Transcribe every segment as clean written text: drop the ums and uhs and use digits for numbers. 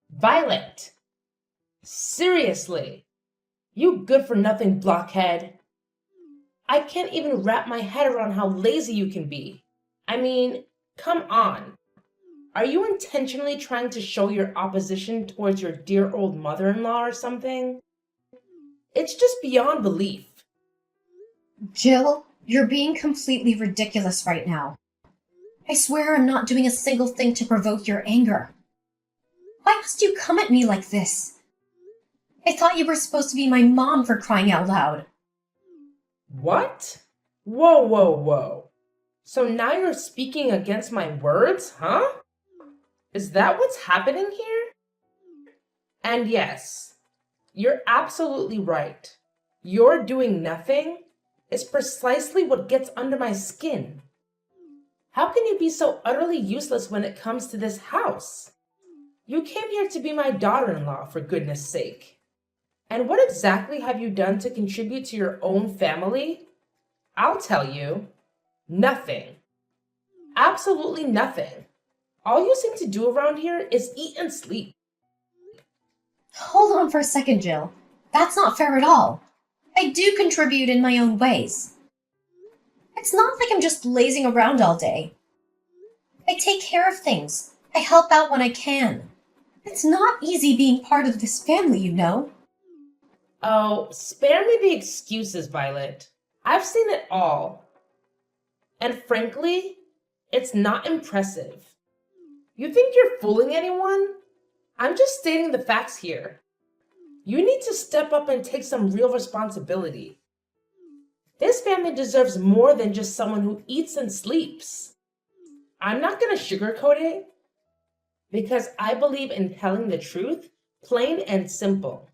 Violet! Seriously! You good-for-nothing blockhead! I can't even wrap my head around how lazy you can be. I mean, come on. Are you intentionally trying to show your opposition towards your dear old mother-in-law or something? It's just beyond belief. Jill, you're being completely ridiculous right now. I swear I'm not doing a single thing to provoke your anger. Why must you come at me like this? I thought you were supposed to be my mom, for crying out loud. What? Whoa, whoa, whoa. So now you're speaking against my words, huh? Is that what's happening here? And yes, you're absolutely right. Your doing nothing is precisely what gets under my skin. How can you be so utterly useless when it comes to this house? You came here to be my daughter-in-law, for goodness sake. And what exactly have you done to contribute to your own family? I'll tell you, nothing. Absolutely nothing. All you seem to do around here is eat and sleep. Hold on for a second, Jill. That's not fair at all. I do contribute in my own ways. It's not like I'm just lazing around all day. I take care of things. I help out when I can. It's not easy being part of this family, you know. Oh, spare me the excuses, Violet. I've seen it all. And frankly, it's not impressive. You think you're fooling anyone? I'm just stating the facts here. You need to step up and take some real responsibility. This family deserves more than just someone who eats and sleeps. I'm not going to sugarcoat it because I believe in telling the truth, plain and simple.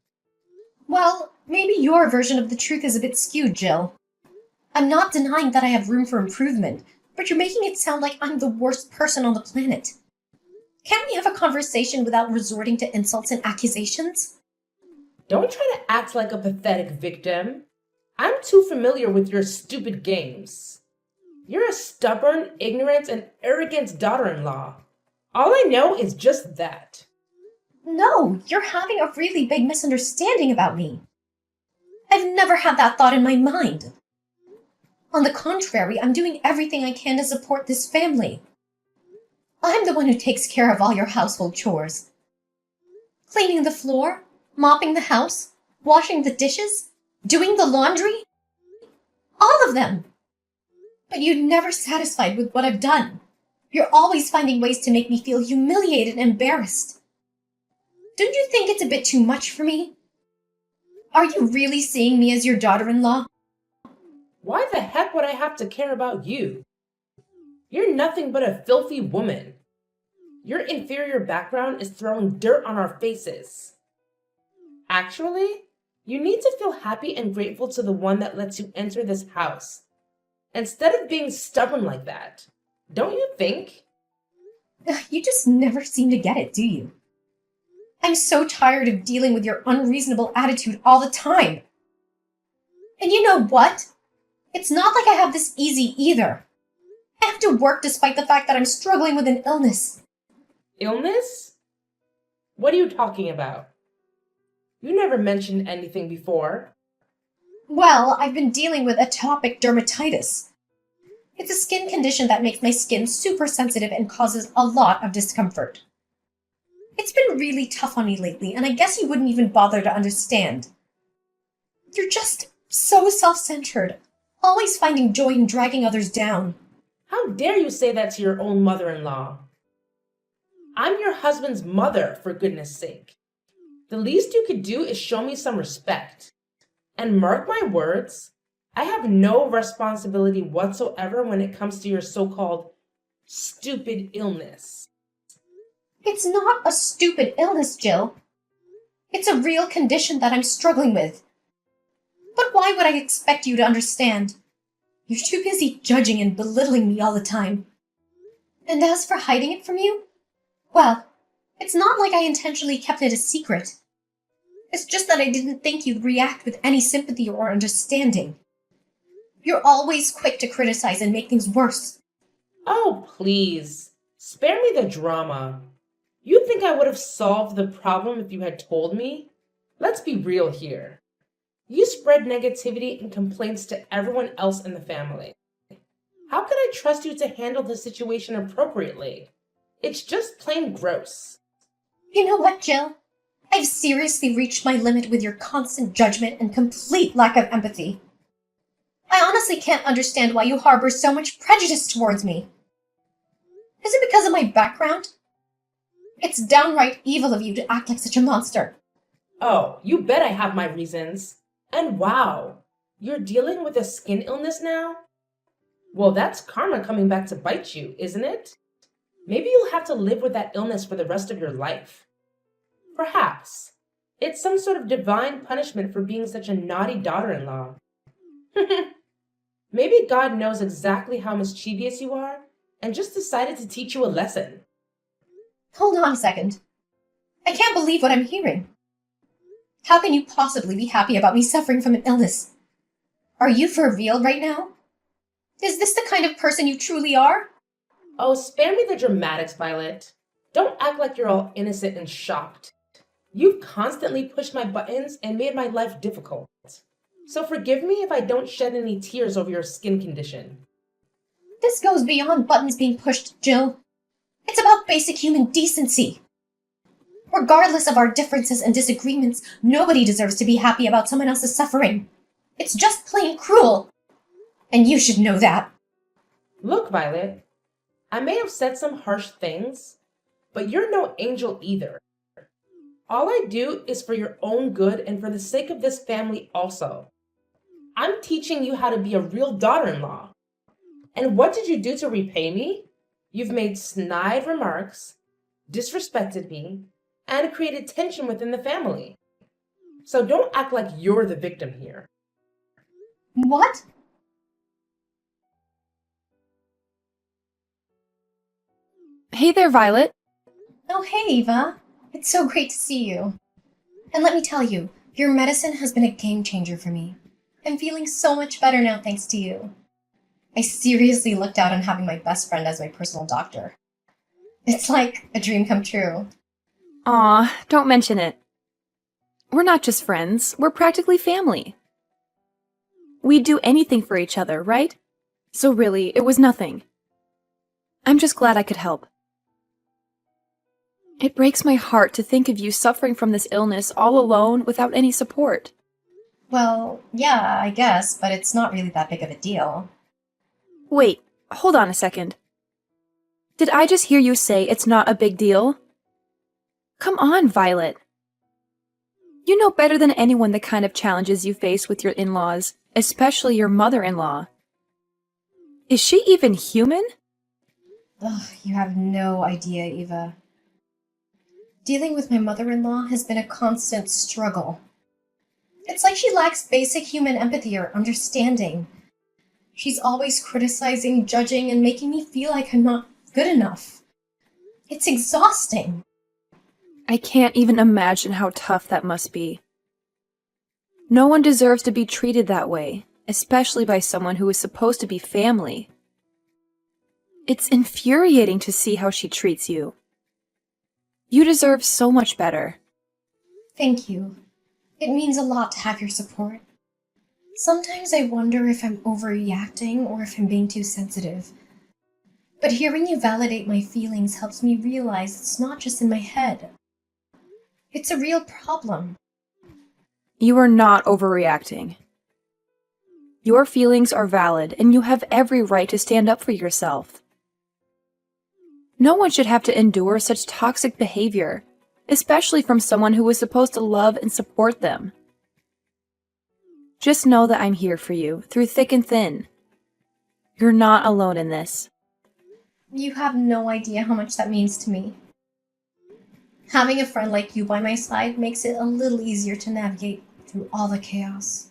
Well, maybe your version of the truth is a bit skewed, Jill. I'm not denying that I have room for improvement, but you're making it sound like I'm the worst person on the planet. Can't we have a conversation without resorting to insults and accusations? Don't try to act like a pathetic victim. I'm too familiar with your stupid games. You're a stubborn, ignorant, and arrogant daughter-in-law. All I know is just that. No, you're having a really big misunderstanding about me. I've never had that thought in my mind. On the contrary, I'm doing everything I can to support this family. I'm the one who takes care of all your household chores. Cleaning the floor, mopping the house, washing the dishes, doing the laundry. All of them. But you're never satisfied with what I've done. You're always finding ways to make me feel humiliated and embarrassed. Don't you think it's a bit too much for me? Are you really seeing me as your daughter-in-law? Why the heck would I have to care about you? You're nothing but a filthy woman. Your inferior background is throwing dirt on our faces. Actually, you need to feel happy and grateful to the one that lets you enter this house, instead of being stubborn like that. Don't you think? You just never seem to get it, do you? I'm so tired of dealing with your unreasonable attitude all the time. And you know what? It's not like I have this easy either. I have to work despite the fact that I'm struggling with an illness. Illness? What are you talking about? You never mentioned anything before. Well, I've been dealing with atopic dermatitis. It's a skin condition that makes my skin super sensitive and causes a lot of discomfort. It's been really tough on me lately, and I guess you wouldn't even bother to understand. You're just so self-centered, always finding joy in dragging others down. How dare you say that to your own mother-in-law? I'm your husband's mother, for goodness sake. The least you could do is show me some respect. And mark my words, I have no responsibility whatsoever when it comes to your so-called stupid illness. It's not a stupid illness, Jill. It's a real condition that I'm struggling with. But why would I expect you to understand? You're too busy judging and belittling me all the time. And as for hiding it from you, well, it's not like I intentionally kept it a secret. It's just that I didn't think you'd react with any sympathy or understanding. You're always quick to criticize and make things worse. Oh, please, spare me the drama. You think I would have solved the problem if you had told me? Let's be real here. You spread negativity and complaints to everyone else in the family. How can I trust you to handle the situation appropriately? It's just plain gross. You know what, Jill? I've seriously reached my limit with your constant judgment and complete lack of empathy. I honestly can't understand why you harbor so much prejudice towards me. Is it because of my background? It's downright evil of you to act like such a monster. Oh, you bet I have my reasons. And wow, you're dealing with a skin illness now? Well, that's karma coming back to bite you, isn't it? Maybe you'll have to live with that illness for the rest of your life. Perhaps. It's some sort of divine punishment for being such a naughty daughter-in-law. Maybe God knows exactly how mischievous you are and just decided to teach you a lesson. Hold on a second. I can't believe what I'm hearing. How can you possibly be happy about me suffering from an illness? Are you for real right now? Is this the kind of person you truly are? Oh, spare me the dramatics, Violet. Don't act like you're all innocent and shocked. You've constantly pushed my buttons and made my life difficult. So forgive me if I don't shed any tears over your skin condition. This goes beyond buttons being pushed, Jill. It's about basic human decency. Regardless of our differences and disagreements, nobody deserves to be happy about someone else's suffering. It's just plain cruel. And you should know that. Look, Violet, I may have said some harsh things, but you're no angel either. All I do is for your own good and for the sake of this family also. I'm teaching you how to be a real daughter-in-law. And what did you do to repay me? You've made snide remarks, disrespected me, and created tension within the family. So don't act like you're the victim here. What? Hey there, Violet. Oh, hey, Eva. It's so great to see you. And let me tell you, your medicine has been a game changer for me. I'm feeling so much better now thanks to you. I seriously looked out on having my best friend as my personal doctor. It's like a dream come true. Aw, don't mention it. We're not just friends, we're practically family. We'd do anything for each other, right? So really, it was nothing. I'm just glad I could help. It breaks my heart to think of you suffering from this illness all alone without any support. Well, yeah, I guess, but it's not really that big of a deal. Wait, hold on a second. Did I just hear you say it's not a big deal? Come on, Violet. You know better than anyone the kind of challenges you face with your in-laws, especially your mother-in-law. Is she even human? Ugh, you have no idea, Eva. Dealing with my mother-in-law has been a constant struggle. It's like she lacks basic human empathy or understanding. She's always criticizing, judging, and making me feel like I'm not good enough. It's exhausting. I can't even imagine how tough that must be. No one deserves to be treated that way, especially by someone who is supposed to be family. It's infuriating to see how she treats you. You deserve so much better. Thank you. It means a lot to have your support. Sometimes I wonder if I'm overreacting or if I'm being too sensitive. But hearing you validate my feelings helps me realize it's not just in my head. It's a real problem. You are not overreacting. Your feelings are valid, and you have every right to stand up for yourself. No one should have to endure such toxic behavior, especially from someone who is supposed to love and support them. Just know that I'm here for you, through thick and thin. You're not alone in this. You have no idea how much that means to me. Having a friend like you by my side makes it a little easier to navigate through all the chaos.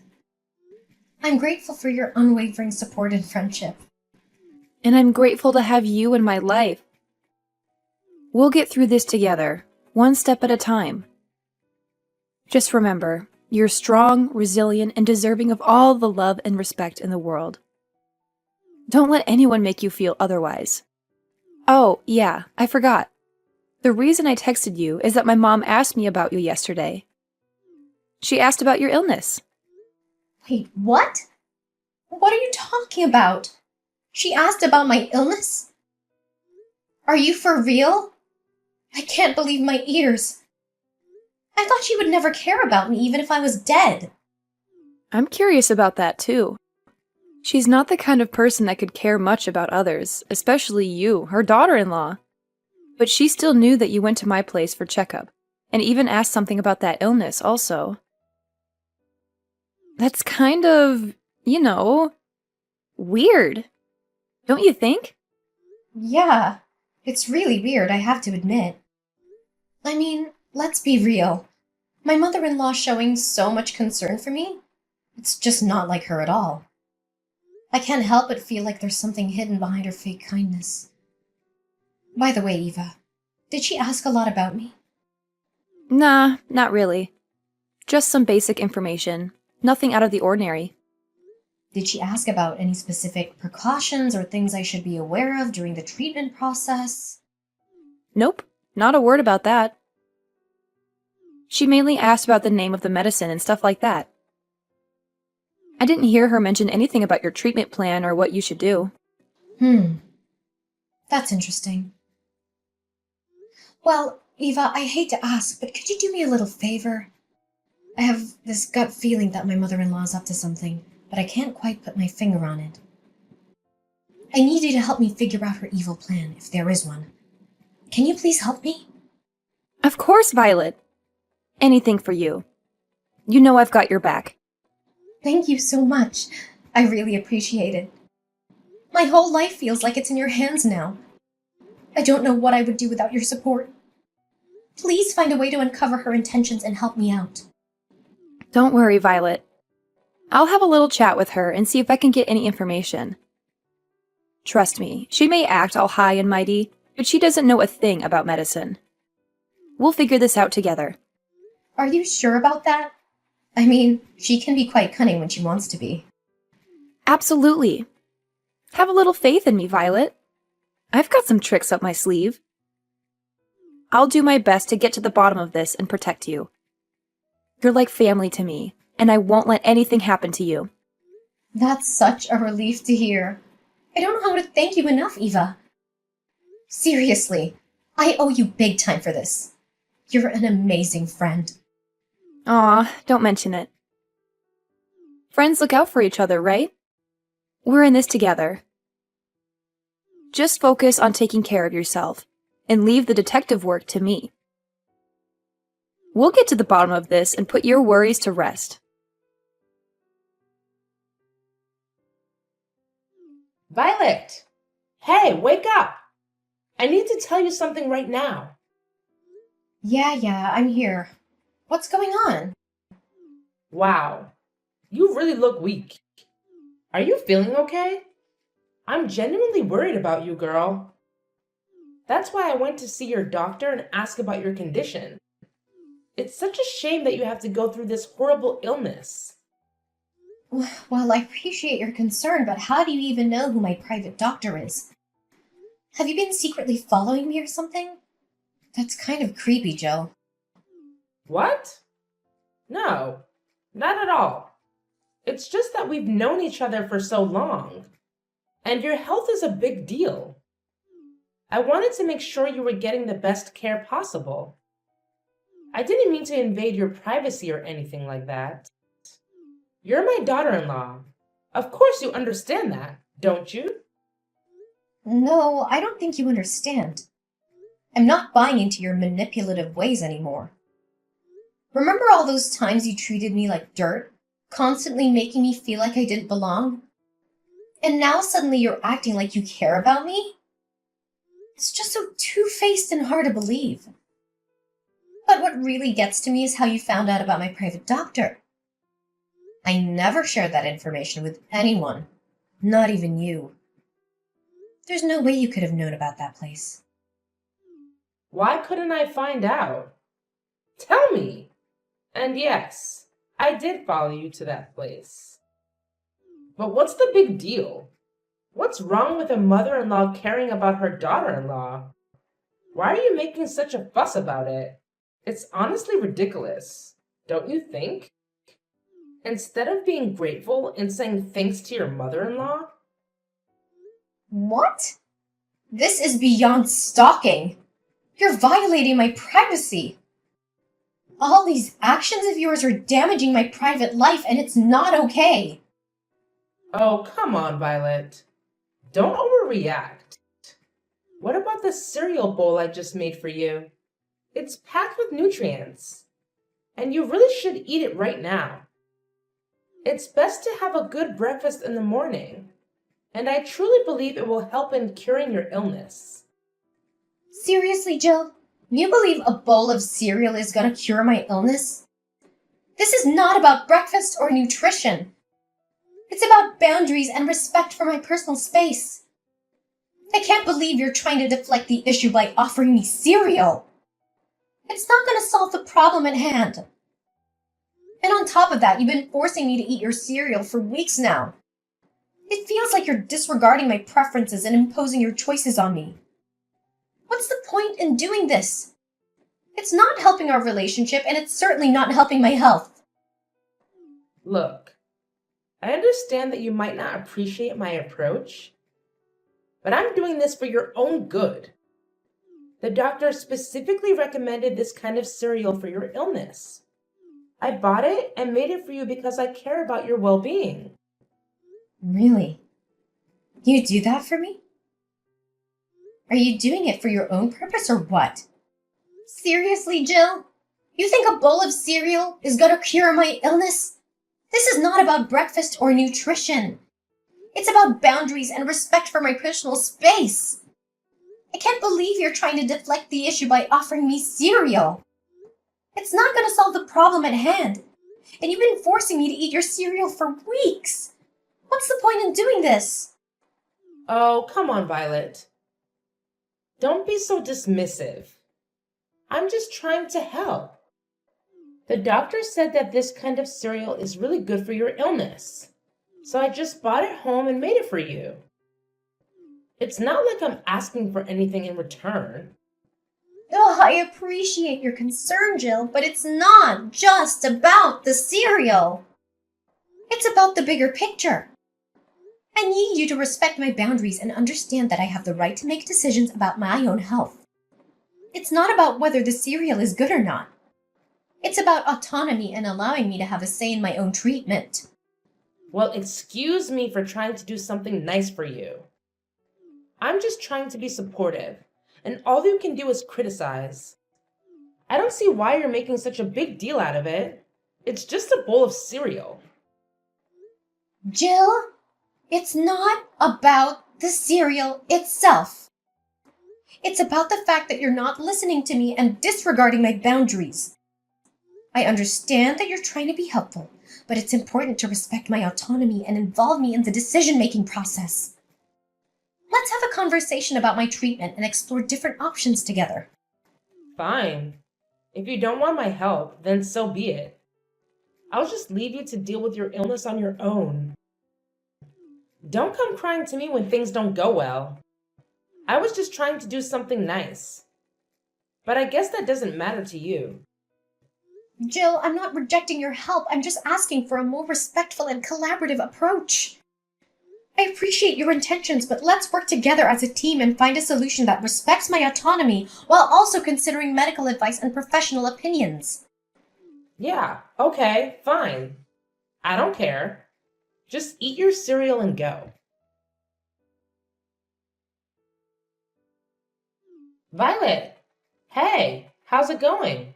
I'm grateful for your unwavering support and friendship. And I'm grateful to have you in my life. We'll get through this together, one step at a time. Just remember, you're strong, resilient, and deserving of all the love and respect in the world. Don't let anyone make you feel otherwise. Oh, yeah, I forgot. The reason I texted you is that my mom asked me about you yesterday. She asked about your illness. Wait, what? What are you talking about? She asked about my illness? Are you for real? I can't believe my ears. I thought she would never care about me even if I was dead. I'm curious about that too. She's not the kind of person that could care much about others, especially you, her daughter-in-law. But she still knew that you went to my place for checkup, and even asked something about that illness also. That's kind of, weird. Don't you think? Yeah, it's really weird, I have to admit. I mean, let's be real. My mother-in-law showing so much concern for me? It's just not like her at all. I can't help but feel like there's something hidden behind her fake kindness. By the way, Eva, did she ask a lot about me? Nah, not really. Just some basic information. Nothing out of the ordinary. Did she ask about any specific precautions or things I should be aware of during the treatment process? Nope, not a word about that. She mainly asked about the name of the medicine and stuff like that. I didn't hear her mention anything about your treatment plan or what you should do. That's interesting. Well, Eva, I hate to ask, but could you do me a little favor? I have this gut feeling that my mother-in-law is up to something, but I can't quite put my finger on it. I need you to help me figure out her evil plan, if there is one. Can you please help me? Of course, Violet. Anything for you. You know I've got your back. Thank you so much. I really appreciate it. My whole life feels like it's in your hands now. I don't know what I would do without your support. Please find a way to uncover her intentions and help me out. Don't worry, Violet. I'll have a little chat with her and see if I can get any information. Trust me, she may act all high and mighty, but she doesn't know a thing about medicine. We'll figure this out together. Are you sure about that? I mean, she can be quite cunning when she wants to be. Absolutely. Have a little faith in me, Violet. I've got some tricks up my sleeve. I'll do my best to get to the bottom of this and protect you. You're like family to me, and I won't let anything happen to you. That's such a relief to hear. I don't know how to thank you enough, Eva. Seriously, I owe you big time for this. You're an amazing friend. Aw, don't mention it. Friends look out for each other, right? We're in this together. Just focus on taking care of yourself, and leave the detective work to me. We'll get to the bottom of this and put your worries to rest. Violet! Hey, wake up! I need to tell you something right now. Yeah, I'm here. What's going on? Wow, you really look weak. Are you feeling okay? I'm genuinely worried about you, girl. That's why I went to see your doctor and ask about your condition. It's such a shame that you have to go through this horrible illness. Well, I appreciate your concern, but how do you even know who my private doctor is? Have you been secretly following me or something? That's kind of creepy, Joe. What? No, not at all. It's just that we've known each other for so long, and your health is a big deal. I wanted to make sure you were getting the best care possible. I didn't mean to invade your privacy or anything like that. You're my daughter-in-law. Of course you understand that, don't you? No, I don't think you understand. I'm not buying into your manipulative ways anymore. Remember all those times you treated me like dirt, constantly making me feel like I didn't belong? And now suddenly you're acting like you care about me? It's just so two-faced and hard to believe. But what really gets to me is how you found out about my private doctor. I never shared that information with anyone, not even you. There's no way you could have known about that place. Why couldn't I find out? Tell me. And yes, I did follow you to that place. But what's the big deal? What's wrong with a mother-in-law caring about her daughter-in-law? Why are you making such a fuss about it? It's honestly ridiculous, don't you think? Instead of being grateful and saying thanks to your mother-in-law? What? This is beyond stalking. You're violating my privacy. All these actions of yours are damaging my private life, and it's not okay. Oh, come on, Violet. Don't overreact. What about the cereal bowl I just made for you? It's packed with nutrients, and you really should eat it right now. It's best to have a good breakfast in the morning, and I truly believe it will help in curing your illness. Seriously, Jill? You believe a bowl of cereal is gonna cure my illness? This is not about breakfast or nutrition. It's about boundaries and respect for my personal space. I can't believe you're trying to deflect the issue by offering me cereal. It's not gonna solve the problem at hand. And on top of that, you've been forcing me to eat your cereal for weeks now. It feels like you're disregarding my preferences and imposing your choices on me. What's the point in doing this? It's not helping our relationship, and it's certainly not helping my health. Look, I understand that you might not appreciate my approach, but I'm doing this for your own good. The doctor specifically recommended this kind of cereal for your illness. I bought it and made it for you because I care about your well-being. Really? You do that for me? Are you doing it for your own purpose or what? Seriously, Jill? You think a bowl of cereal is gonna cure my illness? This is not about breakfast or nutrition. It's about boundaries and respect for my personal space. I can't believe you're trying to deflect the issue by offering me cereal. It's not gonna solve the problem at hand. And you've been forcing me to eat your cereal for weeks. What's the point in doing this? Oh, come on, Violet. Don't be so dismissive. I'm just trying to help. The doctor said that this kind of cereal is really good for your illness. So I just bought it home and made it for you. It's not like I'm asking for anything in return. Oh, I appreciate your concern, Jill, but it's not just about the cereal. It's about the bigger picture. I need you to respect my boundaries and understand that I have the right to make decisions about my own health. It's not about whether the cereal is good or not. It's about autonomy and allowing me to have a say in my own treatment. Well, excuse me for trying to do something nice for you. I'm just trying to be supportive, and all you can do is criticize. I don't see why you're making such a big deal out of it. It's just a bowl of cereal. Jill, it's not about the cereal itself. It's about the fact that you're not listening to me and disregarding my boundaries. I understand that you're trying to be helpful, but it's important to respect my autonomy and involve me in the decision-making process. Let's have a conversation about my treatment and explore different options together. Fine. If you don't want my help, then so be it. I'll just leave you to deal with your illness on your own. Don't come crying to me when things don't go well. I was just trying to do something nice. But I guess that doesn't matter to you. Jill, I'm not rejecting your help. I'm just asking for a more respectful and collaborative approach. I appreciate your intentions, but let's work together as a team and find a solution that respects my autonomy while also considering medical advice and professional opinions. Yeah, okay, fine. I don't care. Just eat your cereal and go. Violet, hey, how's it going?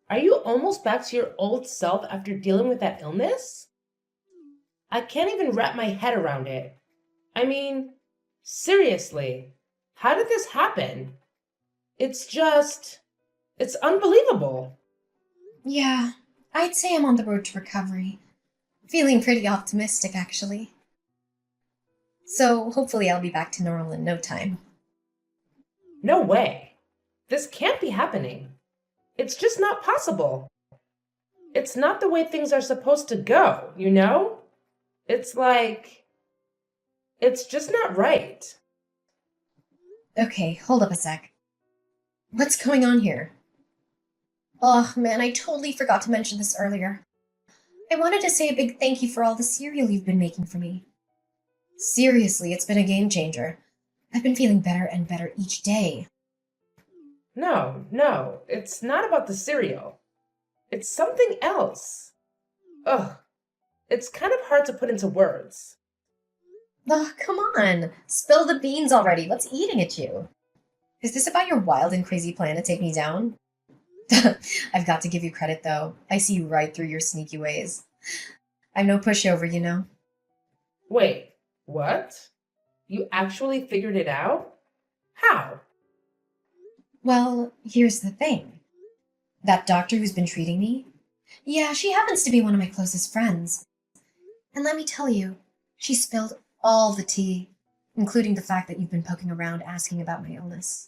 Are you almost back to your old self after dealing with that illness? I can't even wrap my head around it. I mean, seriously, how did this happen? It's unbelievable. Yeah, I'd say I'm on the road to recovery. Feeling pretty optimistic, actually. So hopefully I'll be back to normal in no time. No way. This can't be happening. It's just not possible. It's not the way things are supposed to go, you know? It's just not right. Okay, hold up a sec. What's going on here? Oh man, I totally forgot to mention this earlier. I wanted to say a big thank you for all the cereal you've been making for me. Seriously, it's been a game changer. I've been feeling better and better each day. No, it's not about the cereal. It's something else. Ugh, it's kind of hard to put into words. Oh, come on. Spill the beans already. What's eating at you? Is this about your wild and crazy plan to take me down? I've got to give you credit, though. I see right through your sneaky ways. I'm no pushover, you know. Wait, what? You actually figured it out? How? Well, here's the thing. That doctor who's been treating me? Yeah, she happens to be one of my closest friends. And let me tell you, she spilled all the tea, including the fact that you've been poking around asking about my illness.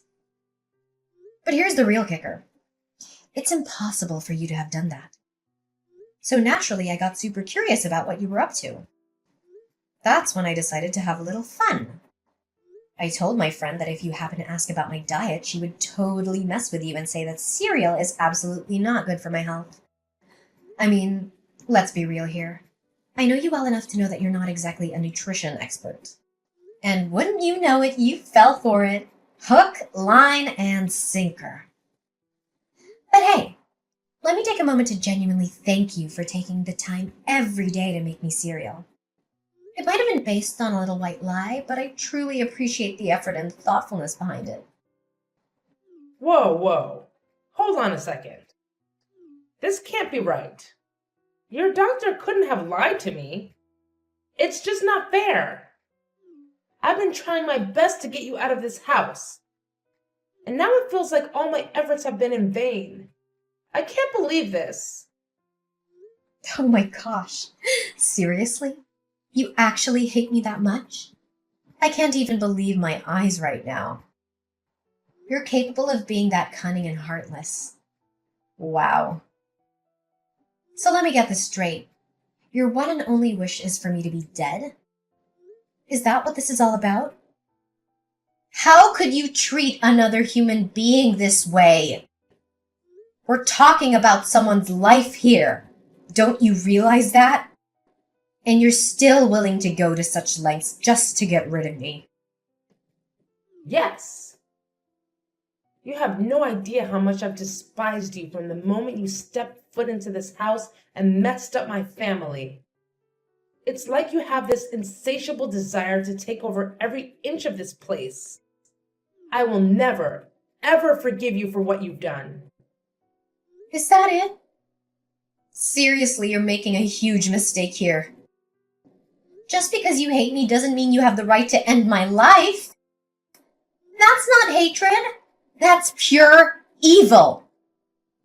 But here's the real kicker. It's impossible for you to have done that. So naturally, I got super curious about what you were up to. That's when I decided to have a little fun. I told my friend that if you happen to ask about my diet, she would totally mess with you and say that cereal is absolutely not good for my health. I mean, let's be real here. I know you well enough to know that you're not exactly a nutrition expert. And wouldn't you know it, you fell for it. Hook, line, and sinker. But hey, let me take a moment to genuinely thank you for taking the time every day to make me cereal. It might have been based on a little white lie, but I truly appreciate the effort and thoughtfulness behind it. Whoa. Hold on a second. This can't be right. Your doctor couldn't have lied to me. It's just not fair. I've been trying my best to get you out of this house. And now it feels like all my efforts have been in vain. I can't believe this. Oh my gosh. Seriously? You actually hate me that much? I can't even believe my eyes right now. You're capable of being that cunning and heartless. Wow. So let me get this straight. Your one and only wish is for me to be dead? Is that what this is all about? How could you treat another human being this way? We're talking about someone's life here. Don't you realize that? And you're still willing to go to such lengths just to get rid of me. Yes. You have no idea how much I've despised you from the moment you stepped foot into this house and messed up my family. It's like you have this insatiable desire to take over every inch of this place. I will never, ever forgive you for what you've done. Is that it? Seriously, you're making a huge mistake here. Just because you hate me doesn't mean you have the right to end my life. That's not hatred. That's pure evil.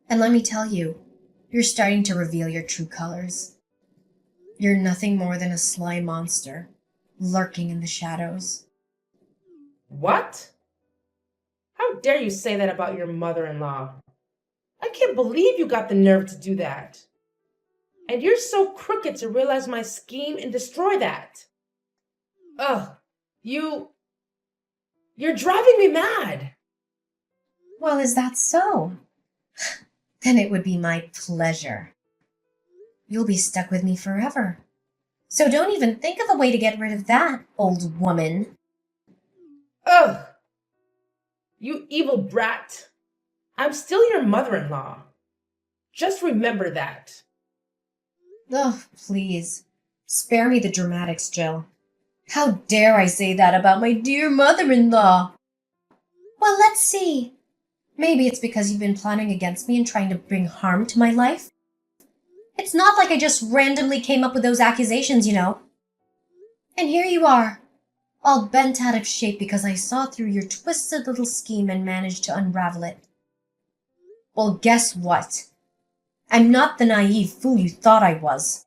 And let me tell you, you're starting to reveal your true colors. You're nothing more than a sly monster, lurking in the shadows. What? How dare you say that about your mother-in-law? I can't believe you got the nerve to do that. And you're so crooked to realize my scheme and destroy that. Ugh, you're driving me mad. Well, is that so? Then it would be my pleasure. You'll be stuck with me forever. So don't even think of a way to get rid of that, old woman. Ugh, you evil brat. I'm still your mother-in-law. Just remember that. Oh, please. Spare me the dramatics, Jill. How dare I say that about my dear mother-in-law? Well, let's see. Maybe it's because you've been plotting against me and trying to bring harm to my life. It's not like I just randomly came up with those accusations, you know. And here you are, all bent out of shape because I saw through your twisted little scheme and managed to unravel it. Well, guess what? I'm not the naive fool you thought I was.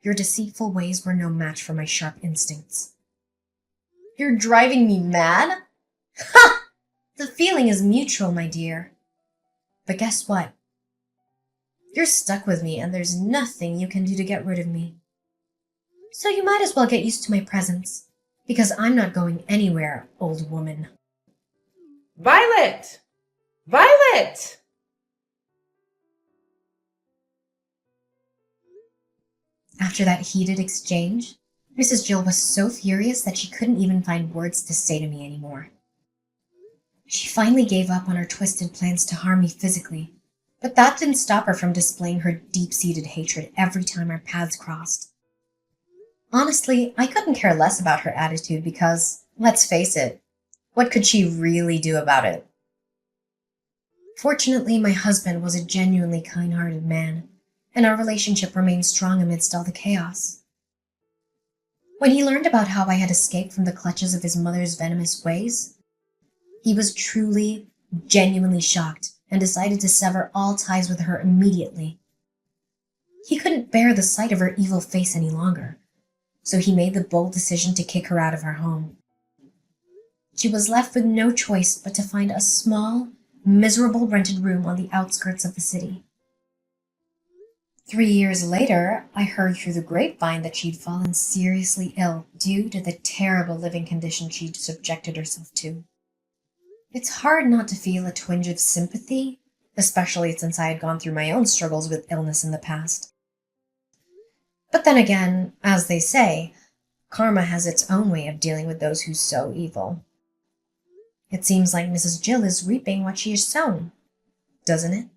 Your deceitful ways were no match for my sharp instincts. You're driving me mad? Ha! The feeling is mutual, my dear. But guess what? You're stuck with me and there's nothing you can do to get rid of me. So you might as well get used to my presence, because I'm not going anywhere, old woman. Violet! Violet! After that heated exchange, Mrs. Jill was so furious that she couldn't even find words to say to me anymore. She finally gave up on her twisted plans to harm me physically, but that didn't stop her from displaying her deep-seated hatred every time our paths crossed. Honestly, I couldn't care less about her attitude because, let's face it, what could she really do about it? Fortunately, my husband was a genuinely kind-hearted man, and our relationship remained strong amidst all the chaos. When he learned about how I had escaped from the clutches of his mother's venomous ways, he was truly, genuinely shocked and decided to sever all ties with her immediately. He couldn't bear the sight of her evil face any longer, so he made the bold decision to kick her out of her home. She was left with no choice but to find a small, miserable rented room on the outskirts of the city. 3 years later, I heard through the grapevine that she'd fallen seriously ill due to the terrible living conditions she'd subjected herself to. It's hard not to feel a twinge of sympathy, especially since I had gone through my own struggles with illness in the past. But then again, as they say, karma has its own way of dealing with those who sow evil. It seems like Mrs. Jill is reaping what she has sown, doesn't it?